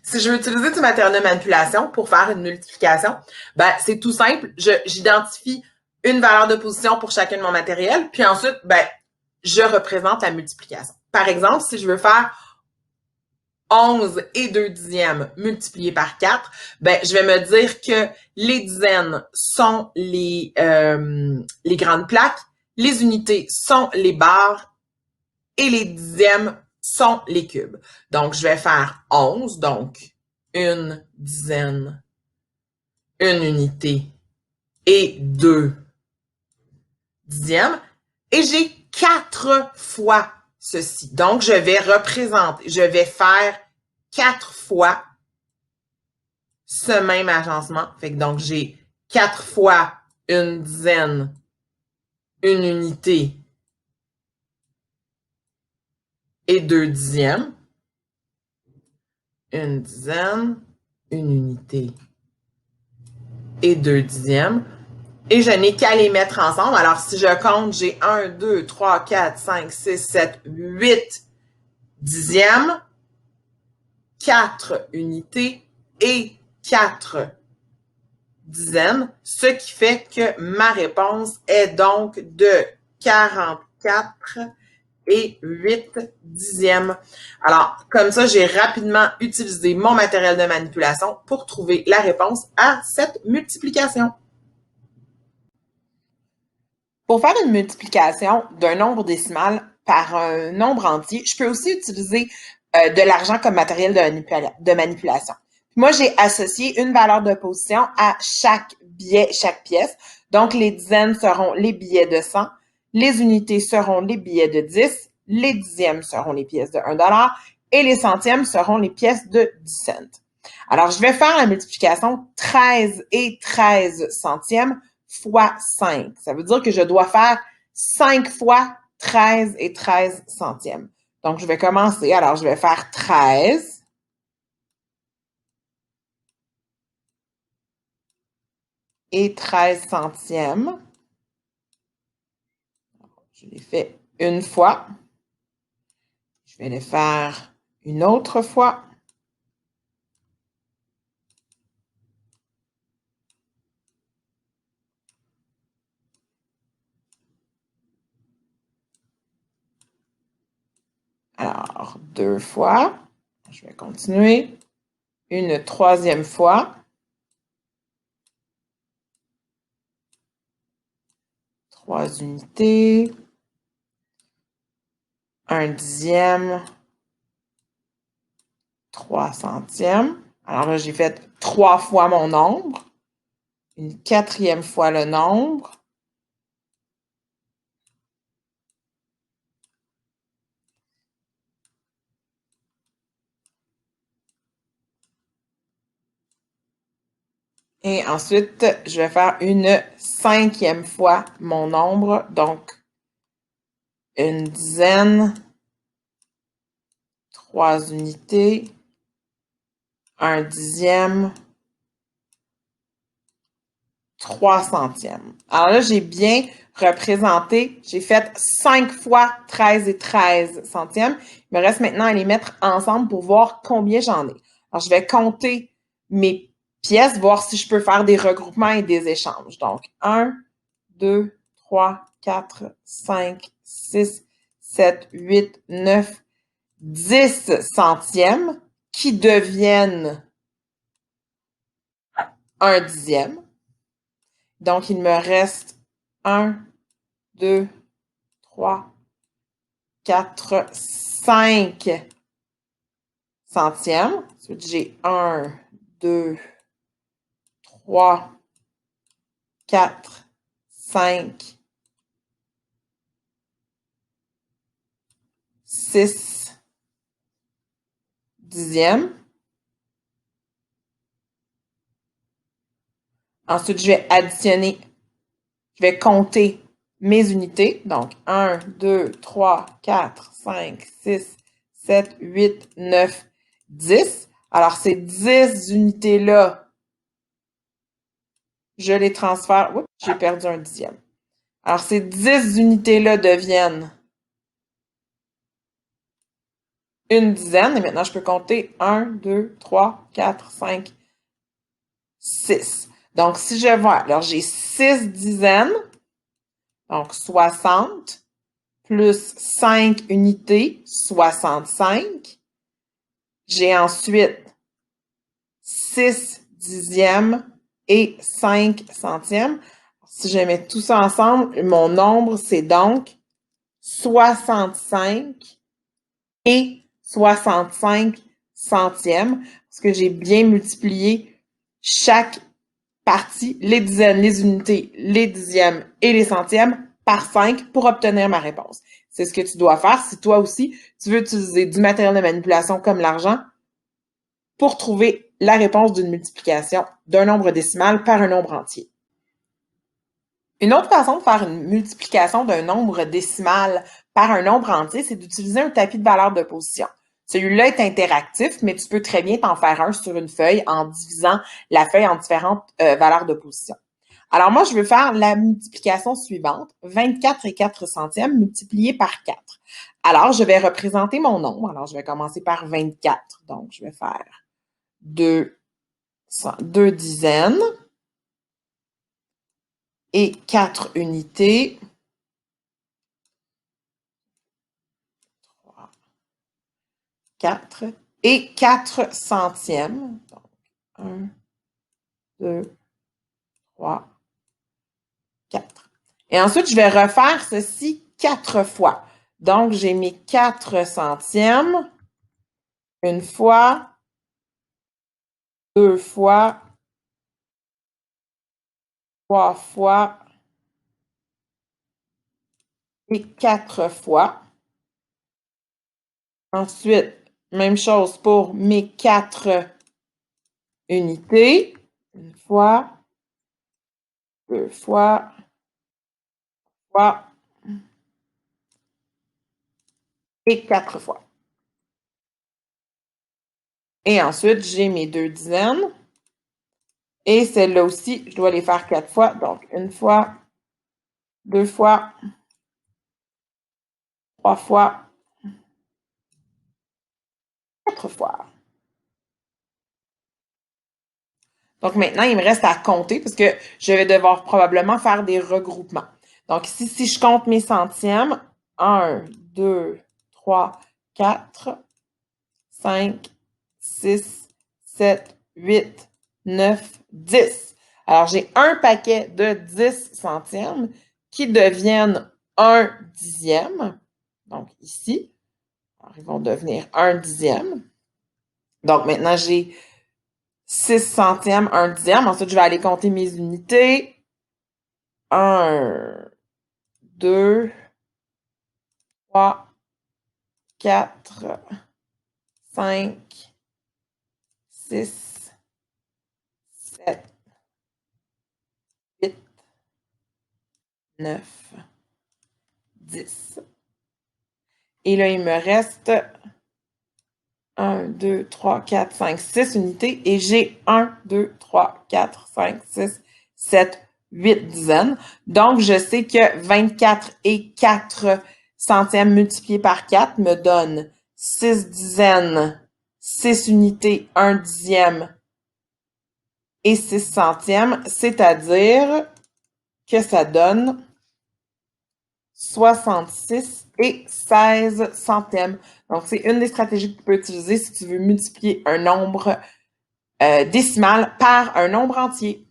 Si je veux utiliser du matériel de manipulation pour faire une multiplication, ben, c'est tout simple. J'identifie une valeur de position pour chacun de mon matériel, puis ensuite, ben, je représente la multiplication. Par exemple, si je veux faire 11 et 2 dixièmes multipliés par 4, ben, je vais me dire que les dizaines sont les grandes plaques, les unités sont les barres et les dixièmes sont les cubes. Donc, je vais faire 11, donc une dizaine, une unité et 2 dixièmes. Et j'ai 4 fois ceci. Donc, je vais représenter, je vais faire 4 fois ce même agencement. Fait que donc, j'ai 4 fois une dizaine, une unité et 2 dixièmes. Une dizaine, une unité et 2 dixièmes. Et je n'ai qu'à les mettre ensemble. Alors, si je compte, j'ai 1, 2, 3, 4, 5, 6, 7, 8 dixièmes, 4 unités et 4 dizaines, ce qui fait que ma réponse est donc de 44 et 8 dixièmes. Alors, comme ça, j'ai rapidement utilisé mon matériel de manipulation pour trouver la réponse à cette multiplication. Pour faire une multiplication d'un nombre décimal par un nombre entier, je peux aussi utiliser de l'argent comme matériel de manipulation. Moi, j'ai associé une valeur de position à chaque billet, chaque pièce. Donc, les dizaines seront les billets de 100, les unités seront les billets de 10, les dixièmes seront les pièces de 1$ et les centièmes seront les pièces de 10 cents. Alors, je vais faire la multiplication 13 et 13 centièmes fois 5. Ça veut dire que je dois faire 5 fois 13 et 13 centièmes. Donc, je vais commencer. Alors, je vais faire 13 et 13 centièmes. Je l'ai fait une fois. Je vais le faire une autre fois. Alors, deux fois. Je vais continuer. Une troisième fois. 3 unités. Un dixième. 3 centièmes. Alors là, j'ai fait 3 fois mon nombre. Une quatrième fois le nombre. Et ensuite, je vais faire une cinquième fois mon nombre. Donc, une dizaine, 3 unités, un dixième, 3 centièmes. Alors là, j'ai bien représenté. J'ai fait 5 fois 13 et 13 centièmes. Il me reste maintenant à les mettre ensemble pour voir combien j'en ai. Alors, je vais compter mes pièces, voir si je peux faire des regroupements et des échanges. Donc, 1, 2, 3, 4, 5, 6, 7, 8, 9, 10 centièmes qui deviennent un dixième. Donc, il me reste 1, 2, 3, 4, 5 centièmes. Ensuite, j'ai 1, 2, 3, 4, 5, 6 dixièmes. Ensuite, je vais additionner, je vais compter mes unités. Donc, 1, 2, 3, 4, 5, 6, 7, 8, 9, 10. Alors, ces 10 unités-là, je les transfère. Oups, j'ai perdu un dixième. Alors, ces 10 unités-là deviennent une dizaine. Et maintenant, je peux compter 1, 2, 3, 4, 5, 6. Donc, si je vois, alors j'ai 6 dizaines, donc 60, plus 5 unités, 65. J'ai ensuite 6 dixièmes et 5 centièmes. Si je mets tout ça ensemble, mon nombre, c'est donc 65 et 65 centièmes, parce que j'ai bien multiplié chaque partie, les dizaines, les unités, les dixièmes et les centièmes, par 5 pour obtenir ma réponse. C'est ce que tu dois faire si toi aussi, tu veux utiliser du matériel de manipulation comme l'argent pour trouver la réponse d'une multiplication d'un nombre décimal par un nombre entier. Une autre façon de faire une multiplication d'un nombre décimal par un nombre entier, c'est d'utiliser un tapis de valeurs de position. Celui-là est interactif, mais tu peux très bien t'en faire un sur une feuille en divisant la feuille en différentes valeurs de position. Alors moi, je veux faire la multiplication suivante, 24 et 4 centièmes multipliés par 4. Alors, je vais représenter mon nombre. Alors, je vais commencer par 24. Donc, je vais faire 2 dizaines et 4 unités. 3, 4 et 4 centièmes. Donc, 1, 2, 3, 4. Et ensuite, je vais refaire ceci 4 fois. Donc, j'ai mes 4 centièmes, une fois, deux fois, trois fois et 4 fois. Ensuite, même chose pour mes 4 unités. Une fois, deux fois, et 4 fois. Et ensuite, j'ai mes 2 dizaines. Et celle-là aussi, je dois les faire 4 fois. Donc, une fois, deux fois, trois fois, 4 fois. Donc, maintenant, il me reste à compter parce que je vais devoir probablement faire des regroupements. Donc, ici, si je compte mes centièmes, 1, 2, 3, 4, 5, 6, 7, 8, 9, 10. Alors, j'ai un paquet de 10 centièmes qui deviennent un dixième. Donc, ici, alors, ils vont devenir un dixième. Donc, maintenant, j'ai 6 centièmes, un dixième. Ensuite, je vais aller compter mes unités. 1, 2, 3, 4, 5, 6, 7, 8, 9, 10. Et là, il me reste 1, 2, 3, 4, 5, 6 unités. Et j'ai 1, 2, 3, 4, 5, 6, 7, 8 dizaines. Donc, je sais que 24 et 4 centièmes multipliés par 4 me donnent 6 dizaines, 6 unités, 1 dixième et 6 centièmes. C'est-à-dire que ça donne 66 et 16 centièmes. Donc, c'est une des stratégies que tu peux utiliser si tu veux multiplier un nombre décimal par un nombre entier.